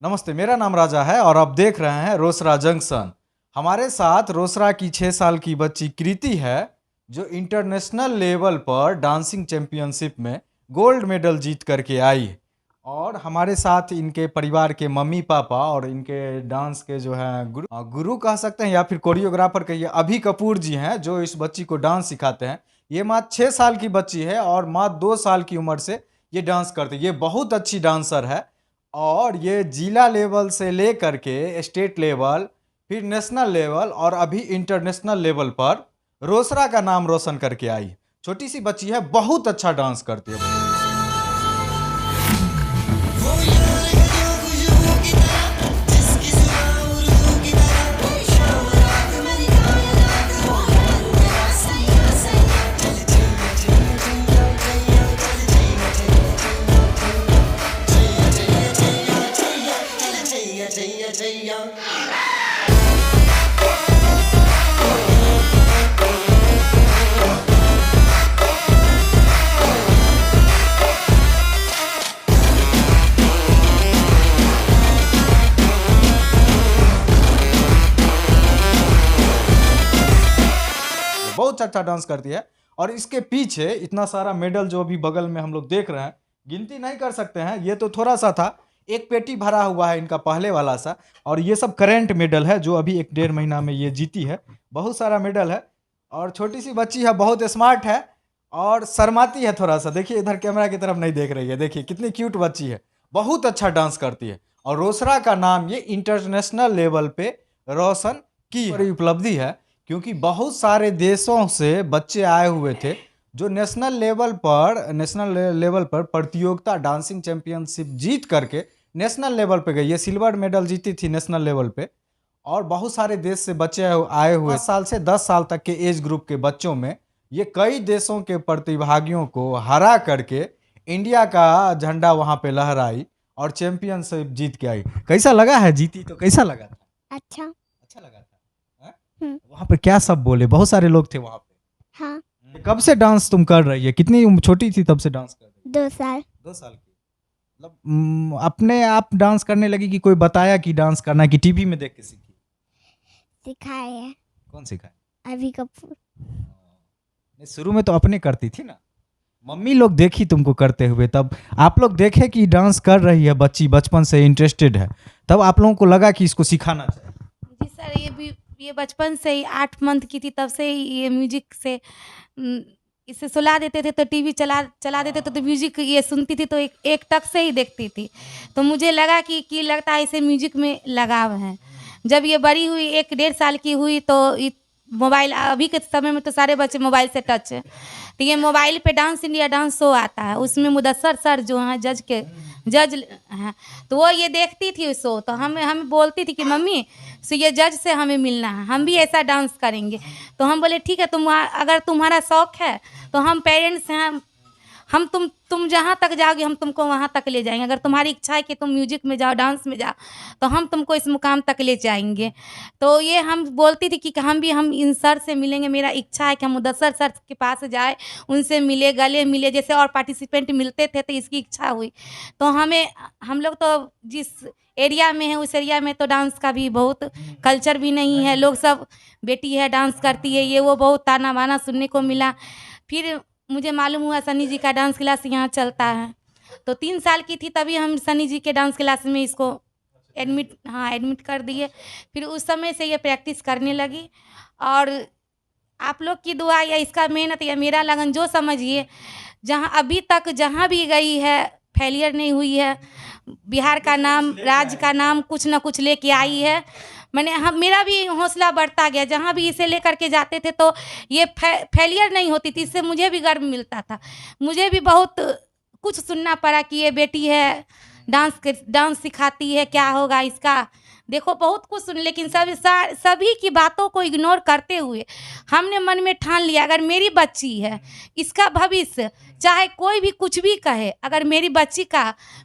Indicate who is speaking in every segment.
Speaker 1: नमस्ते, मेरा नाम राजा है और आप देख रहे हैं रोसरा जंक्शन। हमारे साथ रोसरा की 6 साल की बच्ची कृति है, जो इंटरनेशनल लेवल पर डांसिंग चैंपियनशिप में गोल्ड मेडल जीत करके आई। और हमारे साथ इनके परिवार के मम्मी पापा और इनके डांस के जो है गुरु कह सकते हैं या फिर कोरियोग्राफर कहिए, अभी कपूर जी हैं, जो इस बच्ची को डांस सिखाते हैं। ये मात्र 6 साल की बच्ची है और मात्र 2 साल की उम्र से ये डांस करती है। ये बहुत अच्छी डांसर है और ये जिला लेवल से लेकर के स्टेट लेवल, फिर नेशनल लेवल और अभी इंटरनेशनल लेवल पर रोसरा का नाम रोशन करके आई। छोटी सी बच्ची है, बहुत अच्छा डांस करती है। बहुत अच्छा डांस करती है और इसके पीछे इतना सारा मेडल जो अभी बगल में हम लोग देख रहे हैं, गिनती नहीं कर सकते हैं। ये तो थोड़ा सा था, एक पेटी भरा हुआ है इनका पहले वाला सा, और ये सब करेंट मेडल है जो अभी 1-1.5 महीना में ये जीती है। बहुत सारा मेडल है और छोटी सी बच्ची है, बहुत स्मार्ट है और शर्माती है थोड़ा सा। देखिए इधर कैमरा की तरफ नहीं देख रही है, देखिए कितनी क्यूट बच्ची है, बहुत अच्छा डांस करती है। और रोसरा का नाम ये इंटरनेशनल लेवल पे रोशन की बड़ी उपलब्धि है, क्योंकि बहुत सारे देशों से बच्चे आए हुए थे जो नेशनल लेवल पर प्रतियोगिता डांसिंग चैंपियनशिप जीत करके नेशनल लेवल पे गई। ये सिल्वर मेडल जीती थी नेशनल लेवल पे। और बहुत सारे देश से बच्चे आए हुए, 5 साल से 10 साल तक के एज ग्रुप के बच्चों में ये कई देशों के प्रतिभागियों को हरा करके इंडिया का झंडा वहां पे लहराई और चैंपियनशिप जीत के आई। कैसा लगा है, जीती तो कैसा लगा था?
Speaker 2: अच्छा।
Speaker 1: अच्छा लगा था। वहां पे क्या सब बोले? बहुत सारे लोग थे वहां पे।
Speaker 2: हाँ।
Speaker 1: कब से डांस तुम कर रही है? कितनी छोटी थी तब से डांस कर रही?
Speaker 2: 2 साल।
Speaker 1: 2 साल की। मतलब अपने आप डांस करने लगी कि कोई बताया कि डांस करना है, कि टीवी में देख के सीखी?
Speaker 2: सिखाए है
Speaker 1: कौन सिखाया?
Speaker 2: अभी कपूर।
Speaker 1: नहीं, शुरू में तो अपने करती थी ना, मम्मी लोग देखी तुमको करते हुए, तब आप लोग देखे कि डांस कर रही है बच्ची, बचपन से इंटरेस्टेड है, तब आप लोगों को लगा कि इसको सिखाना चाहिए।
Speaker 3: जी सर, ये बचपन से ही 8 मंथ की थी तब से ही ये म्यूजिक से इसे सुला देते थे, तो टीवी चला देते थे तो म्यूजिक ये सुनती थी, तो एक टक से ही देखती थी। तो मुझे लगा कि लगता है इसे म्यूजिक में लगाव है। जब ये बड़ी हुई, 1-1.5 साल की हुई, तो मोबाइल, अभी के समय में तो सारे बच्चे मोबाइल से टच है, तो ये मोबाइल पे डांस इंडिया डांस शो आता है, उसमें मुदस्सर सर जो हैं जज हैं, तो वो ये देखती थी उस शो, तो हमें बोलती थी कि मम्मी सो ये जज से हमें मिलना है, हम भी ऐसा डांस करेंगे। तो हम बोले ठीक है, अगर तुम्हारा शौक है तो हम पेरेंट्स हैं, हम तुम जहाँ तक जाओगे हम तुमको वहाँ तक ले जाएंगे। अगर तुम्हारी इच्छा है कि तुम म्यूजिक में जाओ, डांस में जाओ, तो हम तुमको इस मुकाम तक ले जाएंगे। तो ये हम बोलती थी कि हम इन सर से मिलेंगे, मेरा इच्छा है कि हम मुदस्सर सर के पास जाए, उनसे मिले, गले मिले, जैसे और पार्टिसिपेंट मिलते थे, तो इसकी इच्छा हुई। तो हम लोग तो जिस एरिया में है उस एरिया में तो डांस का भी बहुत कल्चर भी नहीं है, लोग सब बेटी है डांस करती है, ये वो बहुत ताना बाना सुनने को मिला। फिर मुझे मालूम हुआ सनी जी का डांस क्लास यहाँ चलता है, तो 3 साल की थी तभी हम सनी जी के डांस क्लास में इसको एडमिट कर दिए। फिर उस समय से ये प्रैक्टिस करने लगी, और आप लोग की दुआ या इसका मेहनत या मेरा लगन जो समझिए, जहाँ अभी तक जहाँ भी गई है फेलियर नहीं हुई है, बिहार का नाम, राज्य का नाम कुछ ना कुछ लेके आई है। मेरा भी हौसला बढ़ता गया, जहाँ भी इसे लेकर के जाते थे तो ये फेलियर नहीं होती थी, इससे मुझे भी गर्व मिलता था। मुझे भी बहुत कुछ सुनना पड़ा कि ये बेटी है डांस सिखाती है, क्या होगा इसका, देखो बहुत कुछ सुन, लेकिन सभी की बातों को इग्नोर करते हुए हमने मन में ठान लिया, अगर मेरी बच्ची है, इसका भविष्य चाहे कोई भी कुछ भी कहे, अगर मेरी बच्ची का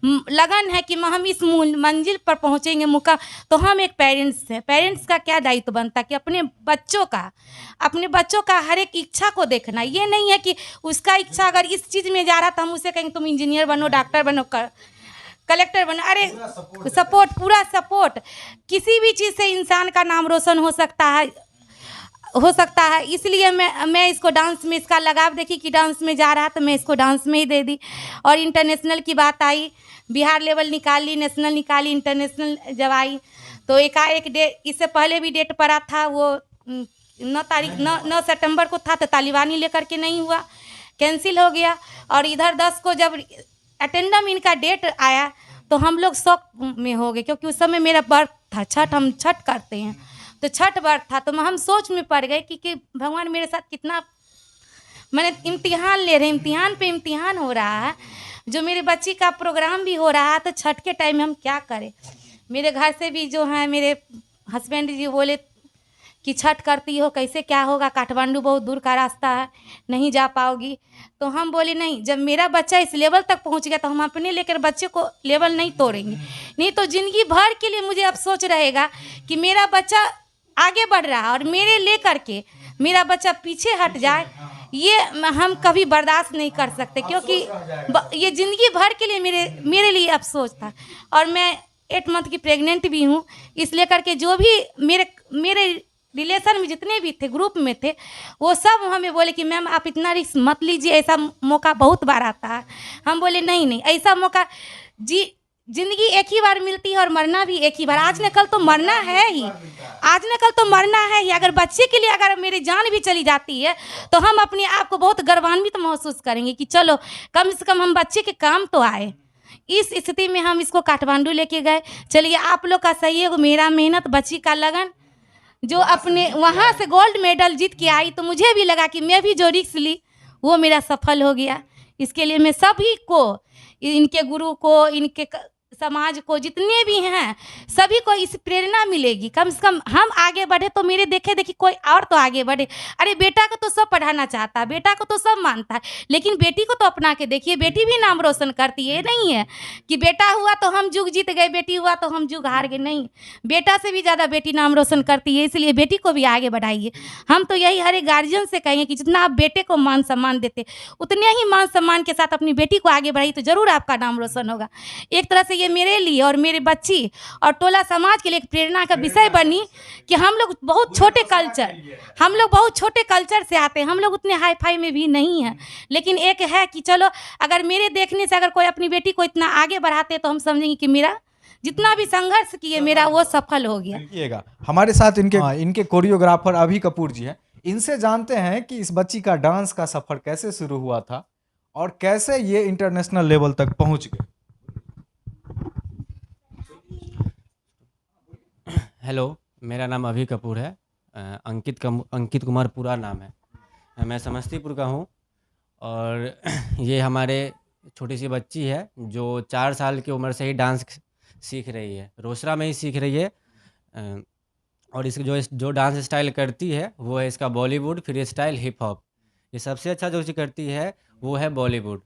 Speaker 3: लगन है कि हम इस मंजिल पर पहुंचेंगे मुकाम, तो हम एक पेरेंट्स का क्या दायित्व बनता कि अपने बच्चों का हर एक इच्छा को देखना। ये नहीं है कि उसका इच्छा अगर इस चीज़ में जा रहा तो हम उसे कहेंगे तुम इंजीनियर बनो, डॉक्टर बनो, कलेक्टर बना। अरे सपोर्ट, पूरा सपोर्ट, किसी भी चीज़ से इंसान का नाम रोशन हो सकता है। इसलिए मैं इसको डांस में इसका लगाव देखी कि डांस में जा रहा तो मैं इसको डांस में ही दे दी। और इंटरनेशनल की बात आई, बिहार लेवल निकाली, नेशनल निकाली, इंटरनेशनल जब आई तो एकाएक डेट, इससे पहले भी डेट पड़ा था, वो 9 सितंबर को था तो तालिबानी लेकर के नहीं हुआ, कैंसिल हो गया। और इधर 10 को जब अटेंडम इनका डेट आया तो हम लोग शौक में हो गए, क्योंकि उस समय मेरा बर्थ था, छठ, हम छठ करते हैं तो छठ बर्थ था। तो हम सोच में पड़ गए कि भगवान मेरे साथ कितना, मैंने इम्तिहान ले रहे, इम्तिहान पे इम्तिहान हो रहा है, जो मेरे बच्ची का प्रोग्राम भी हो रहा है तो छठ के टाइम में हम क्या करें। मेरे घर से भी जो है मेरे हस्बैंड जी बोले कि छठ करती हो, कैसे क्या होगा, काठमांडू बहुत दूर का रास्ता है, नहीं जा पाओगी। तो हम बोले नहीं, जब मेरा बच्चा इस लेवल तक पहुंच गया तो हम अपने लेकर बच्चे को लेवल नहीं तोड़ेंगे, नहीं तो ज़िंदगी भर के लिए मुझे अफसोस रहेगा कि मेरा बच्चा आगे बढ़ रहा है और मेरे लेकर के मेरा बच्चा पीछे हट जाए, ये हम कभी बर्दाश्त नहीं कर सकते, क्योंकि ये ज़िंदगी भर के लिए मेरे लिए अफसोस था। और मैं 8 मंथ की प्रेग्नेंट भी हूँ, इसलिए करके जो भी मेरे रिलेशन में जितने भी थे, ग्रुप में थे, वो सब हमें बोले कि मैम आप इतना रिस्क मत लीजिए, ऐसा मौका बहुत बार आता है। हम बोले नहीं, ऐसा मौका जिंदगी एक ही बार मिलती है और मरना भी एक ही बार, आज न कल तो मरना है ही, आज न कल तो मरना है ही। अगर बच्चे के लिए अगर मेरी जान भी चली जाती है तो हम अपने आप को बहुत गर्वान्वित महसूस करेंगे कि चलो कम से कम हम बच्चे के काम तो आए। इस स्थिति में हम इसको काठमांडू लेके गए। चलिए आप लोग का सहयोग, मेरा मेहनत, बच्ची का लगन, जो अपने वहाँ से गोल्ड मेडल जीत के आई तो मुझे भी लगा कि मैं भी जो रिस्क ली वो मेरा सफल हो गया। इसके लिए मैं सभी को, इनके गुरु को, इनके समाज को, जितने भी हैं सभी को इस प्रेरणा मिलेगी। कम से कम हम आगे बढ़े तो मेरे देखे देखी कोई और तो आगे बढ़े। अरे बेटा को तो सब पढ़ाना चाहता है, बेटा को तो सब मानता है, लेकिन बेटी को तो अपना के देखिए, बेटी भी नाम रोशन करती है। ये नहीं है कि बेटा हुआ तो हम जुग जीत गए, बेटी हुआ तो हम जुग हार गए, नहीं, बेटा से भी ज़्यादा बेटी नाम रोशन करती है। इसलिए बेटी को भी आगे बढ़ाइए। हम तो यही हर एक गार्जियन से कहेंगे कि जितना आप बेटे को मान सम्मान देते उतने ही मान सम्मान के साथ अपनी बेटी को आगे बढ़ाइए, तो ज़रूर आपका नाम रोशन होगा। एक तरह से ये मेरे लिए और मेरे बच्ची और टोला समाज के लिए एक प्रेरणा का विषय बनी कि हम लोग बहुत छोटे कल्चर से आते हैं, हम लोग उतने हाई फाई में भी नहीं हैं, लेकिन एक है कि चलो अगर मेरे देखने से अगर कोई अपनी बेटी को इतना आगे बढ़ाते तो हम समझेंगे कि मेरा जितना भी संघर्ष किए मेरा वो सफल हो गया।
Speaker 1: हमारे साथ इनके कोरियोग्राफर अभी कपूर जी हैं, इनसे जानते हैं कि इस बच्ची का डांस का सफर कैसे शुरू हुआ था और कैसे ये इंटरनेशनल लेवल तक पहुंच गए।
Speaker 4: हेलो, मेरा नाम अभी कपूर है, अंकित कुमार पूरा नाम है। मैं समस्तीपुर का हूँ और ये हमारे छोटी सी बच्ची है जो 4 साल की उम्र से ही डांस सीख रही है, रोसड़ा में ही सीख रही है। और इसकी जो डांस स्टाइल करती है वो है इसका Bollywood, free style, hip hop. ये सबसे अच्छा जो चीज़ करती है वो है बॉलीवुड।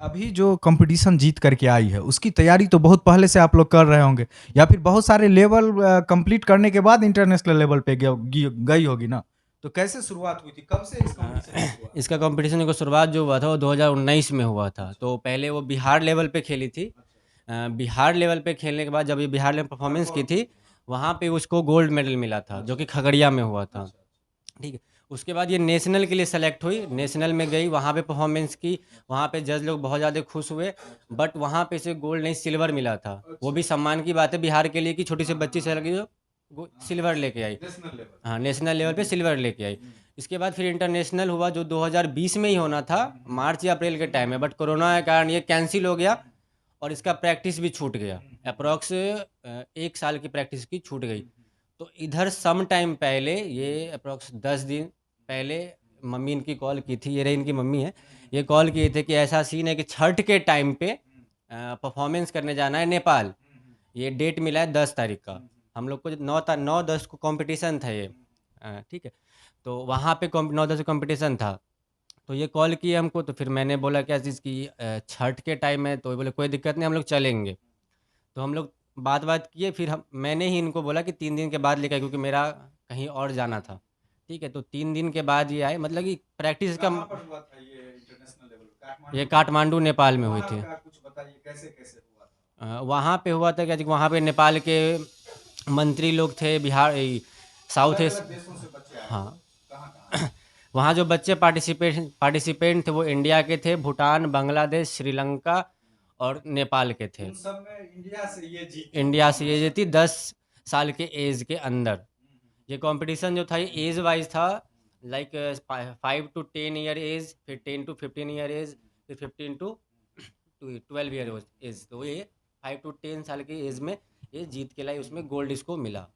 Speaker 1: अभी जो कंपटीशन जीत करके आई है उसकी तैयारी तो बहुत पहले से आप लोग कर रहे होंगे, या फिर बहुत सारे लेवल कंप्लीट करने के बाद इंटरनेशनल लेवल पे गई होगी ना, तो कैसे शुरुआत हुई थी, कब से इस कंपटीशन हुआ?
Speaker 4: इसका कंपटीशन की शुरुआत जो हुआ था वो 2019 में हुआ था। तो पहले वो बिहार लेवल पे खेली थी। बिहार लेवल पे खेलने के बाद जब ये बिहार लेवल परफॉर्मेंस की थी वहाँ पे उसको गोल्ड मेडल मिला था, जो कि खगड़िया में हुआ था। ठीक है, उसके बाद ये नेशनल के लिए सेलेक्ट हुई, नेशनल में गई, वहाँ पे परफॉर्मेंस की, वहाँ पे जज लोग बहुत ज़्यादा खुश हुए, बट वहाँ पे इसे गोल्ड नहीं सिल्वर मिला था। वो भी सम्मान की बात है बिहार के लिए कि छोटी सी बच्ची से लगी जो सिल्वर लेके आई, हाँ नेशनल लेवल पे सिल्वर लेके आई। इसके बाद फिर इंटरनेशनल हुआ जो 2020 में ही होना था, मार्च या अप्रैल के टाइम में, बट कोरोना के कारण ये कैंसिल हो गया और इसका प्रैक्टिस भी छूट गया। अप्रॉक्स 1 साल की प्रैक्टिस की छूट गई। तो इधर सम टाइम पहले, ये अप्रॉक्स 10 दिन पहले मम्मी इनकी कॉल की थी, ये रही इनकी मम्मी है, ये कॉल किए थे कि ऐसा सीन है कि छठ के टाइम पे परफॉर्मेंस करने जाना है नेपाल। ये डेट मिला है 10 तारीख का, हम लोग को 9-10 को कंपटीशन था ये, ठीक है। तो वहाँ पे 9-10 कंपटीशन था, तो ये कॉल किए हमको। तो फिर मैंने बोला क्या चीज़ की छठ के टाइम है, तो ये बोले कोई दिक्कत नहीं, हम लोग चलेंगे। तो हम लोग बात किए, फिर मैंने ही इनको बोला कि 3 दिन के बाद लेकर, क्योंकि मेरा कहीं और जाना था। ठीक है, तो 3 दिन के बाद ये आए, मतलब कि प्रैक्टिस का ये काठमांडू नेपाल में हुई थी।
Speaker 1: वहाँ का कुछ बताइए कैसे कैसे हुआ था?
Speaker 4: वहाँ पे हुआ था क्या जी, वहाँ पे नेपाल के मंत्री लोग थे, बिहार साउथ
Speaker 1: अलग
Speaker 4: ईस्ट।
Speaker 1: अलग देशों से बच्चे आए
Speaker 4: हाँ
Speaker 1: कहाँ कहाँ?
Speaker 4: वहाँ जो बच्चे पार्टिसिपेंट थे वो इंडिया के थे, भूटान, बांग्लादेश, श्रीलंका और नेपाल के थे।
Speaker 1: उन सब में इंडिया से ये जीत
Speaker 4: इंडिया से ये जीती 10 साल के एज के अंदर। ये कंपटीशन जो था ये एज वाइज था, लाइक 5 to 10 ईयर एज, फिर 10 to 15 ईयर एज, फिर 15 to 12 ईयर एज। तो ये 5 to 10 साल की एज में ये जीत के लाई, उसमें गोल्ड इसको मिला।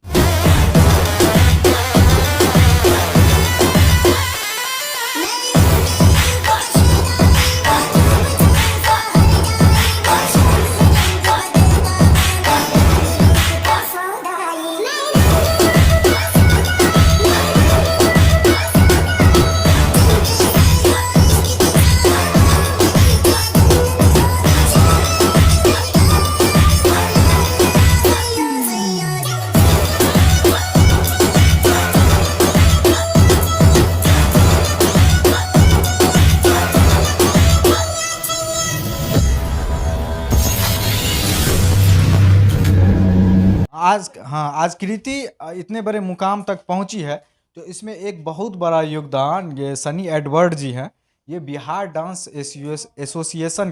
Speaker 1: आज कृति इतने बड़े मुकाम तक पहुंची है, तो इसमें एक बहुत बड़ा योगदान ये सनी एडवर्ड जी हैं। ये बिहार डांस एसोसिएशन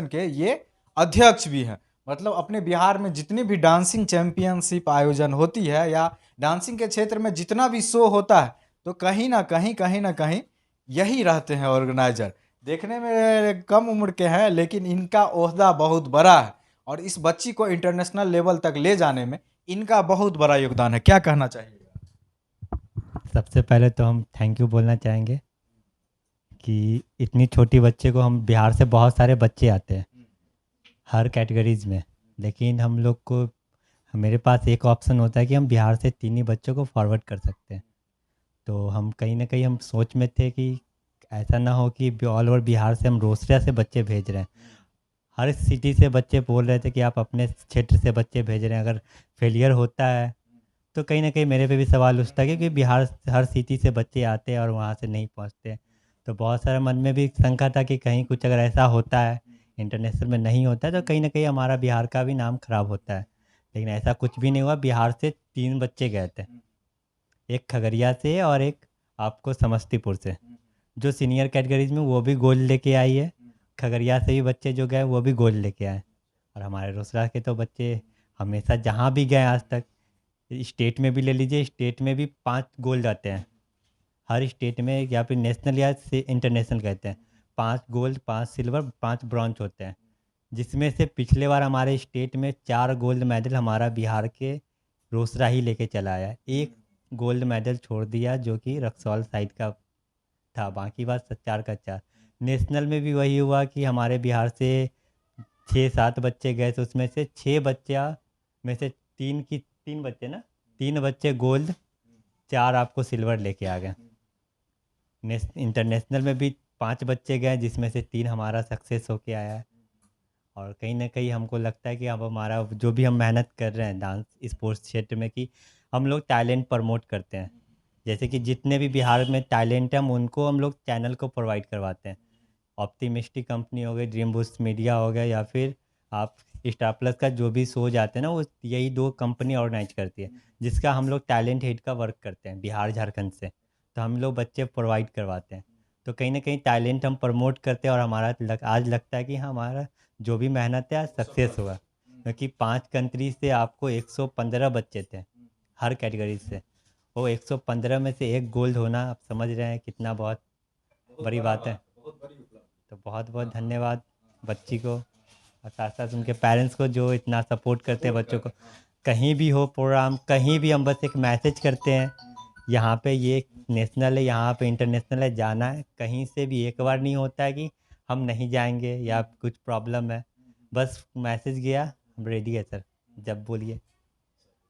Speaker 1: के ये अध्यक्ष भी हैं। मतलब अपने बिहार में जितनी भी डांसिंग चैंपियनशिप आयोजन होती है या डांसिंग के क्षेत्र में जितना भी शो होता है, तो कहीं ना कहीं यही रहते हैं ऑर्गेनाइजर। देखने में कम उम्र के हैं, लेकिन इनका ओहदा बहुत बड़ा है और इस बच्ची को इंटरनेशनल लेवल तक ले जाने में इनका बहुत बड़ा योगदान है। क्या कहना चाहिएगा?
Speaker 5: सबसे पहले तो हम थैंक यू बोलना चाहेंगे कि इतनी छोटी बच्चे को, हम बिहार से बहुत सारे बच्चे आते हैं हर कैटेगरीज में, लेकिन हम लोग को, मेरे पास एक ऑप्शन होता है कि हम बिहार से 3 ही बच्चों को फॉरवर्ड कर सकते हैं। तो हम कहीं ना कहीं हम सोच में थे कि ऐसा ना हो कि ऑल ओवर बिहार से हम रोसड़ा से बच्चे भेज रहे हैं। हर सिटी से बच्चे बोल रहे थे कि आप अपने क्षेत्र से बच्चे भेज रहे हैं, अगर फेलियर होता है तो कहीं ना कहीं मेरे पे भी सवाल उठता है कि बिहार हर सिटी से बच्चे आते हैं और वहाँ से नहीं पहुँचते। तो बहुत सारे मन में भी शंका था कि कहीं कुछ अगर ऐसा होता है, इंटरनेशनल में नहीं होता है, तो कहीं ना कहीं हमारा बिहार का भी नाम खराब होता है। लेकिन ऐसा कुछ भी नहीं हुआ। बिहार से 3 बच्चे गए थे, एक खगड़िया से और एक आपको समस्तीपुर से। जो सीनियर कैटेगरीज में वो भी गोल्ड लेके आई है। खगड़िया से भी बच्चे जो गए वो भी गोल्ड लेके आए। और हमारे रोसड़ा के तो बच्चे हमेशा जहाँ भी गए आज तक, स्टेट में भी ले लीजिए, स्टेट में भी 5 गोल्ड आते हैं हर स्टेट में, या फिर नेशनल या इंटरनेशनल कहते हैं। 5 गोल्ड, 5 सिल्वर, 5 ब्रॉन्ज होते हैं, जिसमें से पिछले बार हमारे स्टेट में 4 गोल्ड मेडल हमारा बिहार के रोसड़ा ही लेके चला आया है। एक गोल्ड मेडल छोड़ दिया जो कि रक्सौल साइड का था, बाकी बात 4 का 4। नेशनल में भी वही हुआ कि हमारे बिहार से 6-7 बच्चे गए, तो उसमें से 6 बच्चा में से 3 बच्चे ना, 3 बच्चे गोल्ड, 4 आपको सिल्वर लेके आ गए। इंटरनेशनल में भी 5 बच्चे गए, जिसमें से 3 हमारा सक्सेस होके आया है। और कहीं ना कहीं हमको लगता है कि अब हमारा जो भी हम मेहनत कर रहे हैं डांस स्पोर्ट्स क्षेत्र में, कि हम लोग टैलेंट प्रमोट करते हैं। जैसे कि जितने भी बिहार में टैलेंट है, हम उनको हम लोग चैनल को प्रोवाइड करवाते हैं। ऑप्टिमिस्टिक कंपनी हो गई, ड्रीम बूस्ट मीडिया हो गया, या फिर आप स्टार प्लस का जो भी शो जाते हैं ना, वो यही 2 कंपनी ऑर्गेनाइज करती है, जिसका हम लोग टैलेंट हेड का वर्क करते हैं बिहार झारखंड से। तो हम लोग बच्चे प्रोवाइड करवाते हैं। तो कहीं ना कहीं टैलेंट हम प्रमोट करते हैं, और हमारा आज लगता है कि हमारा जो भी मेहनत है आज सक्सेस हुआ। क्योंकि 5 कंट्री से आपको 115 बच्चे थे हर कैटेगरी से, वो 115 में से 1 गोल्ड होना, आप समझ रहे हैं कितना बहुत बड़ी बात है। तो बहुत बहुत धन्यवाद बच्ची को, और साथ साथ उनके पेरेंट्स को जो इतना सपोर्ट करते हैं बच्चों को। कहीं भी हो प्रोग्राम, कहीं भी हम बस एक मैसेज करते हैं, यहाँ पे ये नेशनल है, यहाँ पे इंटरनेशनल है, जाना है। कहीं से भी एक बार नहीं होता है कि हम नहीं जाएंगे या कुछ प्रॉब्लम है, बस मैसेज गया, हम रेडी है सर, जब बोलिए।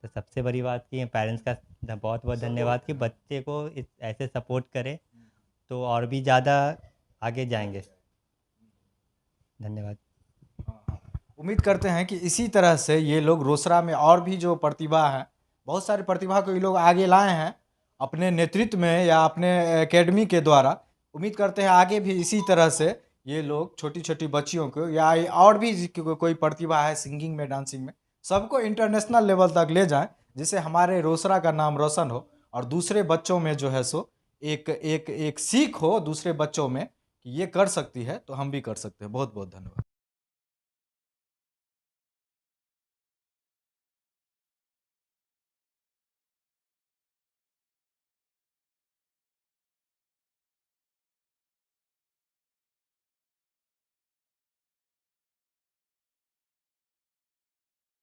Speaker 5: तो सबसे बड़ी बात की पेरेंट्स का बहुत बहुत धन्यवाद कि बच्चे को ऐसे सपोर्ट करें, तो और भी ज़्यादा आगे जाएंगे। धन्यवाद।
Speaker 1: उम्मीद करते हैं कि इसी तरह से ये लोग रोसड़ा में और भी जो प्रतिभा है, बहुत सारी प्रतिभा को ये लोग आगे लाए हैं अपने नेतृत्व में या अपने एकेडमी के द्वारा, उम्मीद करते हैं आगे भी इसी तरह से ये लोग छोटी छोटी बच्चियों को या और भी कोई प्रतिभा है सिंगिंग में, डांसिंग में, सबको इंटरनेशनल लेवल तक ले जाएं, जिससे हमारे रोसड़ा का नाम रोशन हो और दूसरे बच्चों में जो है सो एक एक एक सीख हो दूसरे बच्चों में कि ये कर सकती है तो हम भी कर सकते हैं। बहुत बहुत धन्यवाद।